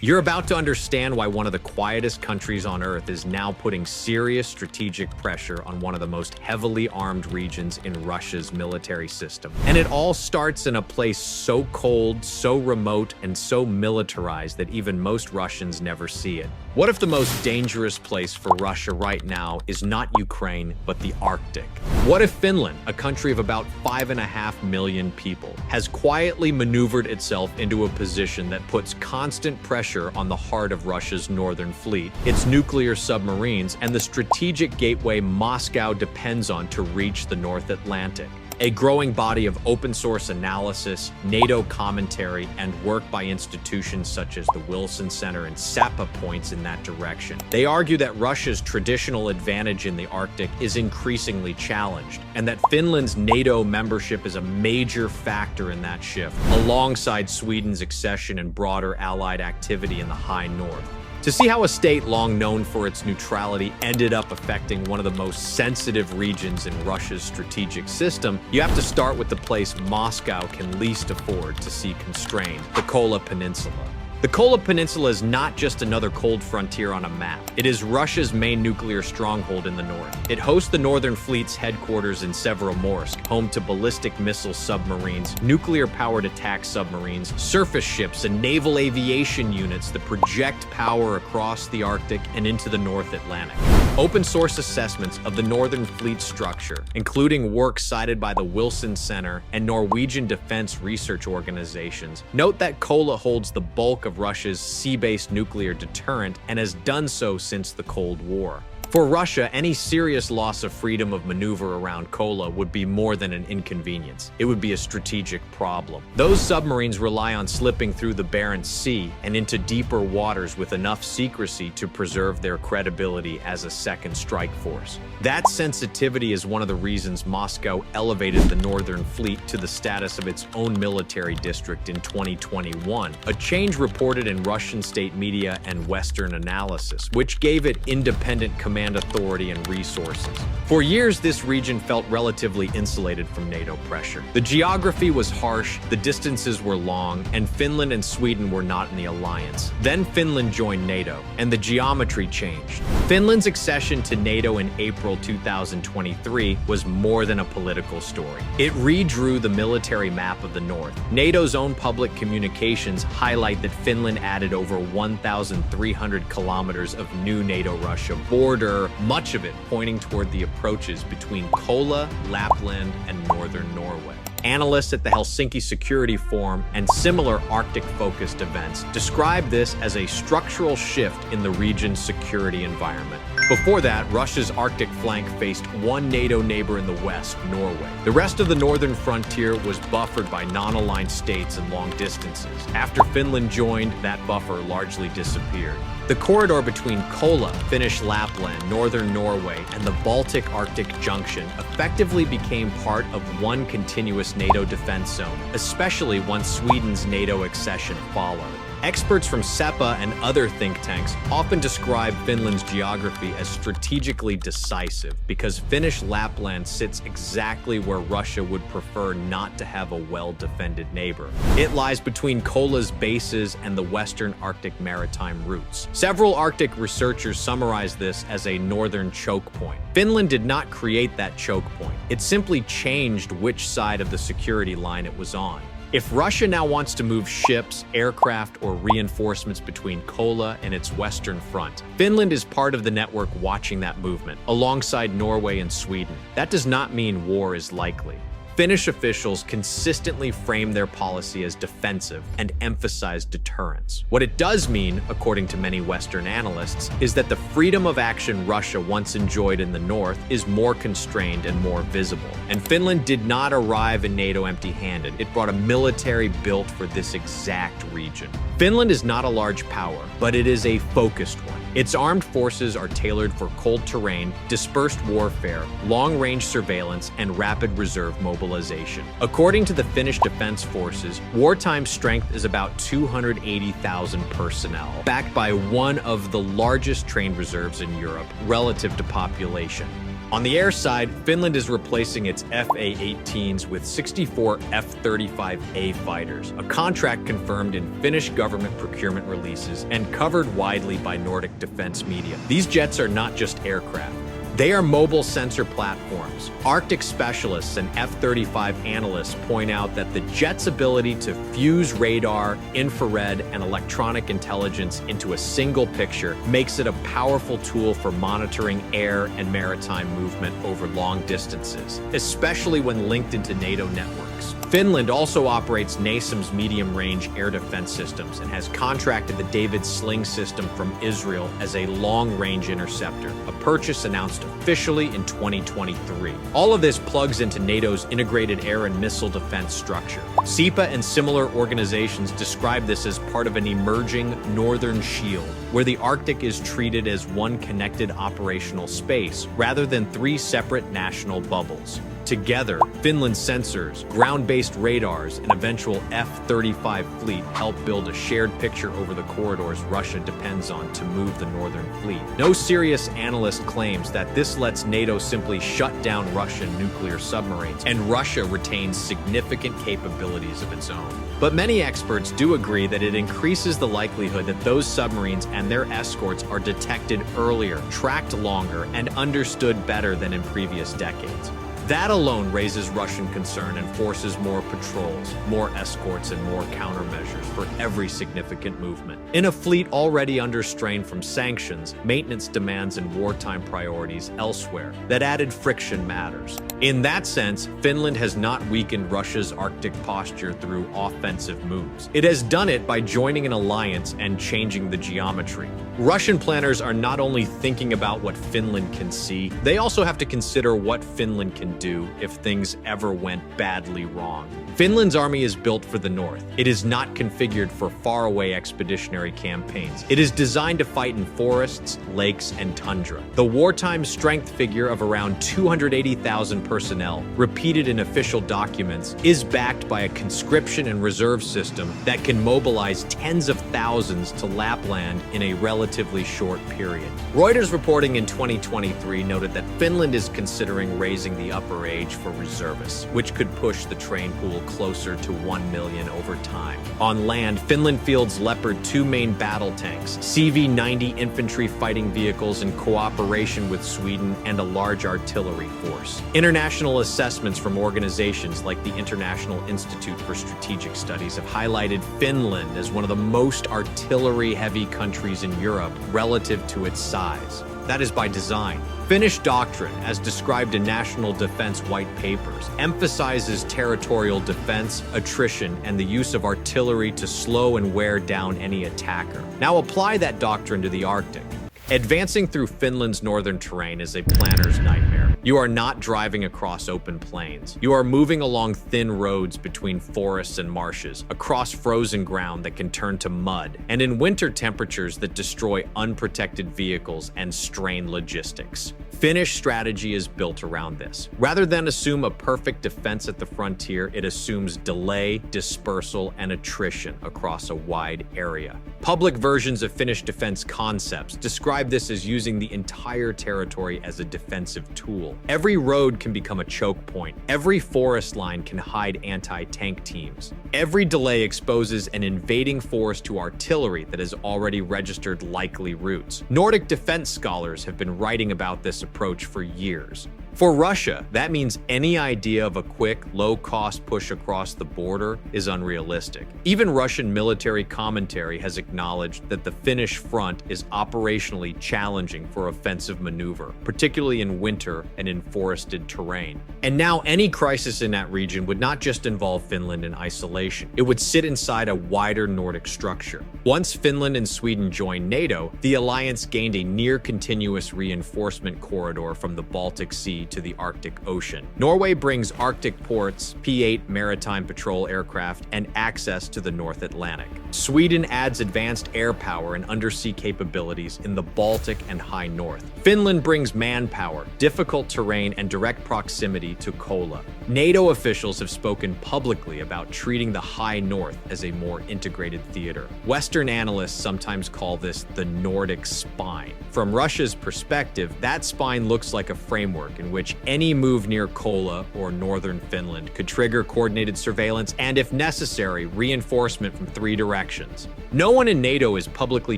You're about to understand why one of the quietest countries on Earth is now putting serious strategic pressure on one of the most heavily armed regions in Russia's military system. And it all starts in a place so cold, so remote, and so militarized that even most Russians never see it. What if the most dangerous place for Russia right now is not Ukraine, but the Arctic? What if Finland, a country of about 5.5 million people, has quietly maneuvered itself into a position that puts constant pressure on the heart of Russia's northern fleet, its nuclear submarines, and the strategic gateway Moscow depends on to reach the North Atlantic? A growing body of open-source analysis, NATO commentary, and work by institutions such as the Wilson Center and SEPA points in that direction. They argue that Russia's traditional advantage in the Arctic is increasingly challenged, and that Finland's NATO membership is a major factor in that shift, alongside Sweden's accession and broader allied activity in the high north. To see how a state long known for its neutrality ended up affecting one of the most sensitive regions in Russia's strategic system, you have to start with the place Moscow can least afford to see constrained: the Kola Peninsula. The Kola Peninsula is not just another cold frontier on a map. It is Russia's main nuclear stronghold in the north. It hosts the Northern Fleet's headquarters in Severomorsk, home to ballistic missile submarines, nuclear-powered attack submarines, surface ships, and naval aviation units that project power across the Arctic and into the North Atlantic. Open-source assessments of the Northern Fleet structure, including work cited by the Wilson Center and Norwegian defense research organizations, note that Kola holds the bulk of Russia's sea-based nuclear deterrent and has done so since the Cold War. For Russia, any serious loss of freedom of maneuver around Kola would be more than an inconvenience. It would be a strategic problem. Those submarines rely on slipping through the Barents Sea and into deeper waters with enough secrecy to preserve their credibility as a second strike force. That sensitivity is one of the reasons Moscow elevated the Northern Fleet to the status of its own military district in 2021, a change reported in Russian state media and Western analysis, which gave it independent command authority and resources. For years, this region felt relatively insulated from NATO pressure. The geography was harsh, the distances were long, and Finland and Sweden were not in the alliance. Then Finland joined NATO, and the geometry changed. Finland's accession to NATO in April 2023 was more than a political story. It redrew the military map of the North. NATO's own public communications highlight that Finland added over 1,300 kilometers of new NATO-Russia border, much of it pointing toward the approaches between Kola, Lapland, and northern Norway. Analysts at the Helsinki Security Forum and similar Arctic-focused events describe this as a structural shift in the region's security environment. Before that, Russia's Arctic flank faced one NATO neighbor in the west, Norway. The rest of the northern frontier was buffered by non-aligned states and long distances. After Finland joined, that buffer largely disappeared. The corridor between Kola, Finnish Lapland, northern Norway, and the Baltic Arctic junction effectively became part of one continuous NATO defense zone, especially once Sweden's NATO accession followed. Experts from SEPA and other think tanks often describe Finland's geography as strategically decisive because Finnish Lapland sits exactly where Russia would prefer not to have a well-defended neighbor. It lies between Kola's bases and the western Arctic maritime routes. Several Arctic researchers summarize this as a northern choke point. Finland did not create that choke point. It simply changed which side of the security line it was on. If Russia now wants to move ships, aircraft, or reinforcements between Kola and its western front, Finland is part of the network watching that movement, alongside Norway and Sweden. That does not mean war is likely. Finnish officials consistently frame their policy as defensive and emphasize deterrence. What it does mean, according to many Western analysts, is that the freedom of action Russia once enjoyed in the north is more constrained and more visible. And Finland did not arrive in NATO empty-handed. It brought a military built for this exact region. Finland is not a large power, but it is a focused one. Its armed forces are tailored for cold terrain, dispersed warfare, long-range surveillance, and rapid reserve mobilization. According to the Finnish Defense Forces, wartime strength is about 280,000 personnel, backed by one of the largest trained reserves in Europe relative to population. On the air side, Finland is replacing its FA-18s with 64 F-35A fighters, a contract confirmed in Finnish government procurement releases and covered widely by Nordic defense media. These jets are not just aircraft. They are mobile sensor platforms. Arctic specialists and F-35 analysts point out that the jet's ability to fuse radar, infrared, and electronic intelligence into a single picture makes it a powerful tool for monitoring air and maritime movement over long distances, especially when linked into NATO networks. Finland also operates NASAM's medium-range air defense systems and has contracted the David Sling system from Israel as a long-range interceptor, a purchase announced officially in 2023. All of this plugs into NATO's integrated air and missile defense structure. SIPA and similar organizations describe this as part of an emerging northern shield, where the Arctic is treated as one connected operational space rather than three separate national bubbles. Together, Finland's sensors, ground-based radars, and eventual F-35 fleet help build a shared picture over the corridors Russia depends on to move the northern fleet. No serious analyst claims that this lets NATO simply shut down Russian nuclear submarines, and Russia retains significant capabilities of its own. But many experts do agree that it increases the likelihood that those submarines and their escorts are detected earlier, tracked longer, and understood better than in previous decades. That alone raises Russian concern and forces more patrols, more escorts, and more countermeasures for every significant movement. In a fleet already under strain from sanctions, maintenance demands, and wartime priorities elsewhere, that added friction matters. In that sense, Finland has not weakened Russia's Arctic posture through offensive moves. It has done it by joining an alliance and changing the geometry. Russian planners are not only thinking about what Finland can see, they also have to consider what Finland can do if things ever went badly wrong. Finland's army is built for the north. It is not configured for faraway expeditionary campaigns. It is designed to fight in forests, lakes, and tundra. The wartime strength figure of around 280,000 personnel, repeated in official documents, is backed by a conscription and reserve system that can mobilize tens of thousands to Lapland in a relatively short period. Reuters reporting in 2023 noted that Finland is considering raising the upper age for reservists, which could push the train pool closer to 1 million over time. On land, Finland fields Leopard 2 main battle tanks, CV-90 infantry fighting vehicles in cooperation with Sweden, and a large artillery force. International assessments from organizations like the International Institute for Strategic Studies have highlighted Finland as one of the most artillery-heavy countries in Europe relative to its size. That is by design. Finnish doctrine, as described in national defense white papers, emphasizes territorial defense, attrition, and the use of artillery to slow and wear down any attacker. Now apply that doctrine to the Arctic. Advancing through Finland's northern terrain is a planner's nightmare. You are not driving across open plains. You are moving along thin roads between forests and marshes, across frozen ground that can turn to mud, and in winter temperatures that destroy unprotected vehicles and strain logistics. Finnish strategy is built around this. Rather than assume a perfect defense at the frontier, it assumes delay, dispersal, and attrition across a wide area. Public versions of Finnish defense concepts describe this as using the entire territory as a defensive tool. Every road can become a choke point. Every forest line can hide anti-tank teams. Every delay exposes an invading force to artillery that has already registered likely routes. Nordic defense scholars have been writing about this approach for years. For Russia, that means any idea of a quick, low-cost push across the border is unrealistic. Even Russian military commentary has acknowledged that the Finnish front is operationally challenging for offensive maneuver, particularly in winter and in forested terrain. And now any crisis in that region would not just involve Finland in isolation. It would sit inside a wider Nordic structure. Once Finland and Sweden joined NATO, the alliance gained a near-continuous reinforcement corridor from the Baltic Sea to the Arctic Ocean. Norway brings Arctic ports, P-8 maritime patrol aircraft, and access to the North Atlantic. Sweden adds advanced air power and undersea capabilities in the Baltic and High North. Finland brings manpower, difficult terrain, and direct proximity to Kola. NATO officials have spoken publicly about treating the High North as a more integrated theater. Western analysts sometimes call this the Nordic spine. From Russia's perspective, that spine looks like a framework in which any move near Kola or northern Finland could trigger coordinated surveillance and, if necessary, reinforcement from 3 directions. No one in NATO is publicly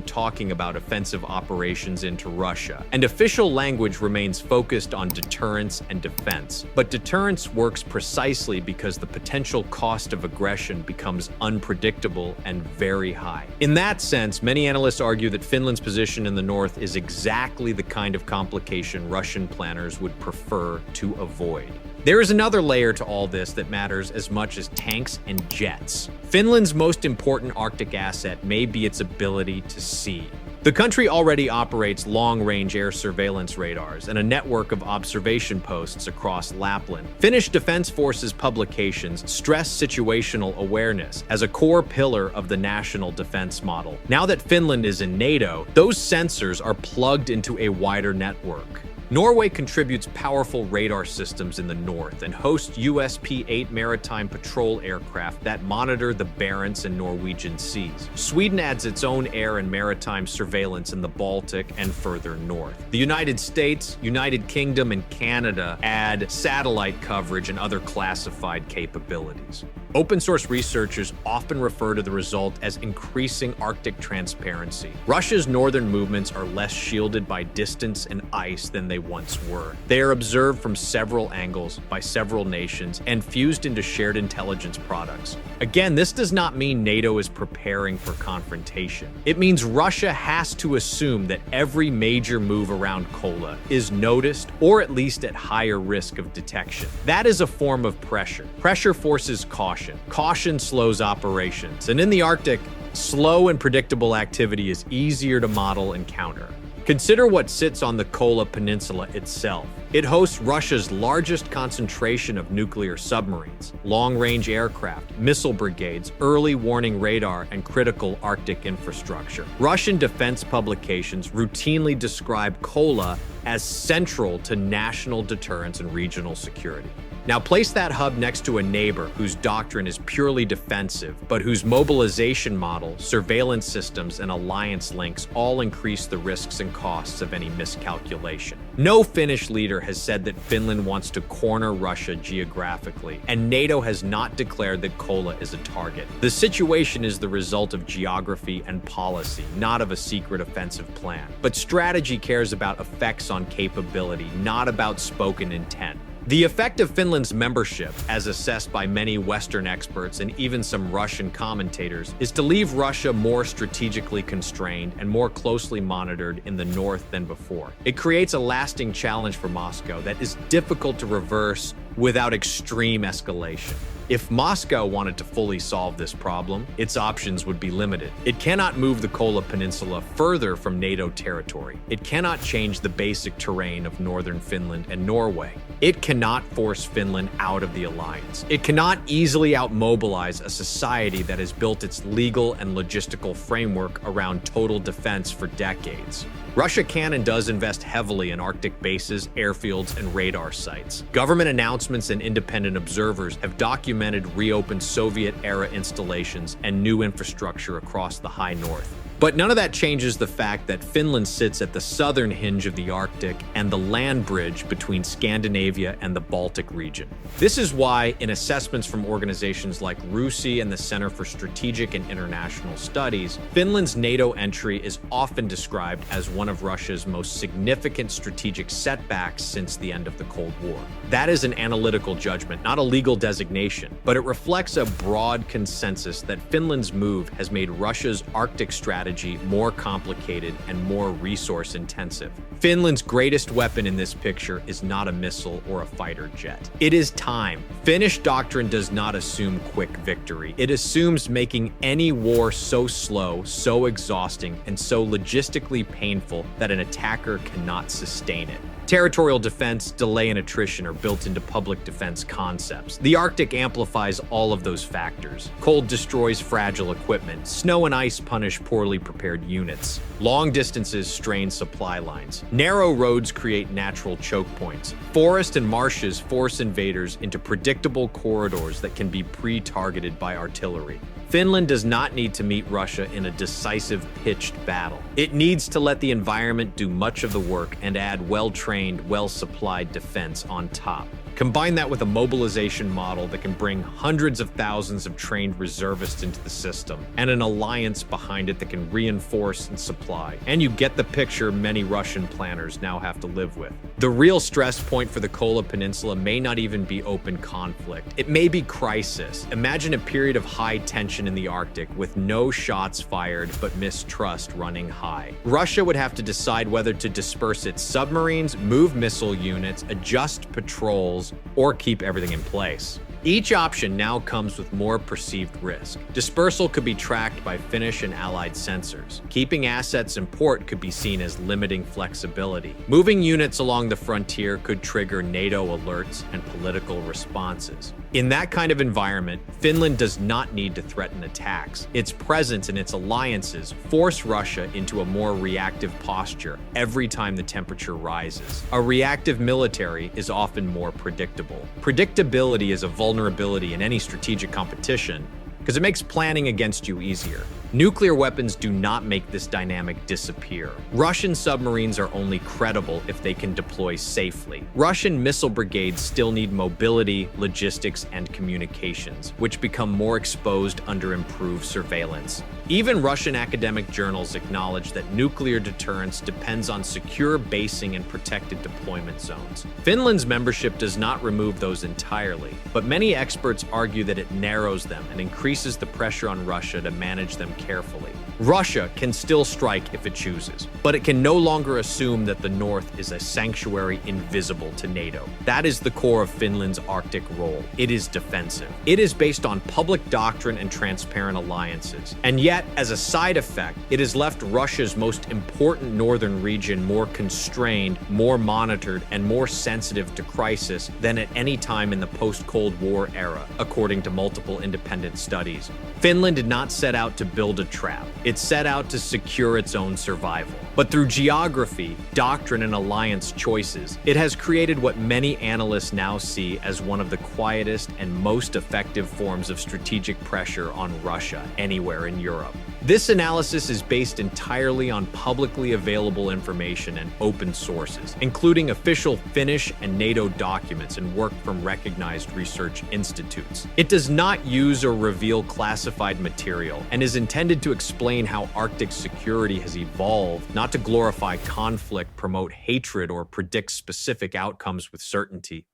talking about offensive operations into Russia, and official language remains focused on deterrence and defense. But deterrence works precisely because the potential cost of aggression becomes unpredictable and very high. In that sense, many analysts argue that Finland's position in the north is exactly the kind of complication Russian planners would prefer to avoid. There is another layer to all this that matters as much as tanks and jets. Finland's most important Arctic asset may be its ability to see. The country already operates long-range air surveillance radars and a network of observation posts across Lapland. Finnish Defense Forces publications stress situational awareness as a core pillar of the national defense model. Now that Finland is in NATO, those sensors are plugged into a wider network. Norway contributes powerful radar systems in the north and hosts USP-8 maritime patrol aircraft that monitor the Barents and Norwegian seas. Sweden adds its own air and maritime surveillance in the Baltic and further north. The United States, United Kingdom, and Canada add satellite coverage and other classified capabilities. Open-source researchers often refer to the result as increasing Arctic transparency. Russia's northern movements are less shielded by distance and ice than they once were. They are observed from several angles by several nations and fused into shared intelligence products. Again, this does not mean NATO is preparing for confrontation. It means Russia has to assume that every major move around Kola is noticed or at least at higher risk of detection. That is a form of pressure. Pressure forces caution. Caution slows operations. And in the Arctic, slow and predictable activity is easier to model and counter. Consider what sits on the Kola Peninsula itself. It hosts Russia's largest concentration of nuclear submarines, long-range aircraft, missile brigades, early warning radar, and critical Arctic infrastructure. Russian defense publications routinely describe Kola as central to national deterrence and regional security. Now place that hub next to a neighbor whose doctrine is purely defensive, but whose mobilization model, surveillance systems, and alliance links all increase the risks and costs of any miscalculation. No Finnish leader has said that Finland wants to corner Russia geographically, and NATO has not declared that Kola is a target. The situation is the result of geography and policy, not of a secret offensive plan. But strategy cares about effects on capability, not about spoken intent. The effect of Finland's membership, as assessed by many Western experts and even some Russian commentators, is to leave Russia more strategically constrained and more closely monitored in the north than before. It creates a lasting challenge for Moscow that is difficult to reverse without extreme escalation. If Moscow wanted to fully solve this problem, its options would be limited. It cannot move the Kola Peninsula further from NATO territory. It cannot change the basic terrain of northern Finland and Norway. It cannot force Finland out of the alliance. It cannot easily outmobilize a society that has built its legal and logistical framework around total defense for decades. Russia can and does invest heavily in Arctic bases, airfields, and radar sites. Government announcements and independent observers have documented reopened Soviet-era installations and new infrastructure across the high north. But none of that changes the fact that Finland sits at the southern hinge of the Arctic and the land bridge between Scandinavia and the Baltic region. This is why, in assessments from organizations like RUSI and the Center for Strategic and International Studies, Finland's NATO entry is often described as one of Russia's most significant strategic setbacks since the end of the Cold War. That is an analytical judgment, not a legal designation, but it reflects a broad consensus that Finland's move has made Russia's Arctic strategy more complicated and more resource-intensive. Finland's greatest weapon in this picture is not a missile or a fighter jet. It is time. Finnish doctrine does not assume quick victory. It assumes making any war so slow, so exhausting, and so logistically painful that an attacker cannot sustain it. Territorial defense, delay, and attrition are built into public defense concepts. The Arctic amplifies all of those factors. Cold destroys fragile equipment. Snow and ice punish poorly prepared units. Long distances strain supply lines. Narrow roads create natural choke points. Forest and marshes force invaders into predictable corridors that can be pre-targeted by artillery. Finland does not need to meet Russia in a decisive pitched battle. It needs to let the environment do much of the work and add well-trained, well-supplied defense on top. Combine that with a mobilization model that can bring hundreds of thousands of trained reservists into the system, and an alliance behind it that can reinforce and supply. And you get the picture many Russian planners now have to live with. The real stress point for the Kola Peninsula may not even be open conflict. It may be crisis. Imagine a period of high tension in the Arctic with no shots fired but mistrust running high. Russia would have to decide whether to disperse its submarines, move missile units, adjust patrols, or keep everything in place. Each option now comes with more perceived risk. Dispersal could be tracked by Finnish and Allied sensors. Keeping assets in port could be seen as limiting flexibility. Moving units along the frontier could trigger NATO alerts and political responses. In that kind of environment, Finland does not need to threaten attacks. Its presence and its alliances force Russia into a more reactive posture every time the temperature rises. A reactive military is often more predictable. Predictability is a vulnerability in any strategic competition because it makes planning against you easier. Nuclear weapons do not make this dynamic disappear. Russian submarines are only credible if they can deploy safely. Russian missile brigades still need mobility, logistics, and communications, which become more exposed under improved surveillance. Even Russian academic journals acknowledge that nuclear deterrence depends on secure basing and protected deployment zones. Finland's membership does not remove those entirely, but many experts argue that it narrows them and increases the pressure on Russia to manage them carefully. Russia can still strike if it chooses, but it can no longer assume that the North is a sanctuary invisible to NATO. That is the core of Finland's Arctic role. It is defensive. It is based on public doctrine and transparent alliances. And yet, as a side effect, it has left Russia's most important northern region more constrained, more monitored, and more sensitive to crisis than at any time in the post-Cold War era, according to multiple independent studies. Finland did not set out to build a trap. It set out to secure its own survival. But through geography, doctrine, and alliance choices, it has created what many analysts now see as one of the quietest and most effective forms of strategic pressure on Russia anywhere in Europe. This analysis is based entirely on publicly available information and open sources, including official Finnish and NATO documents and work from recognized research institutes. It does not use or reveal classified material and is intended to explain how Arctic security has evolved, not to glorify conflict, promote hatred, or predict specific outcomes with certainty.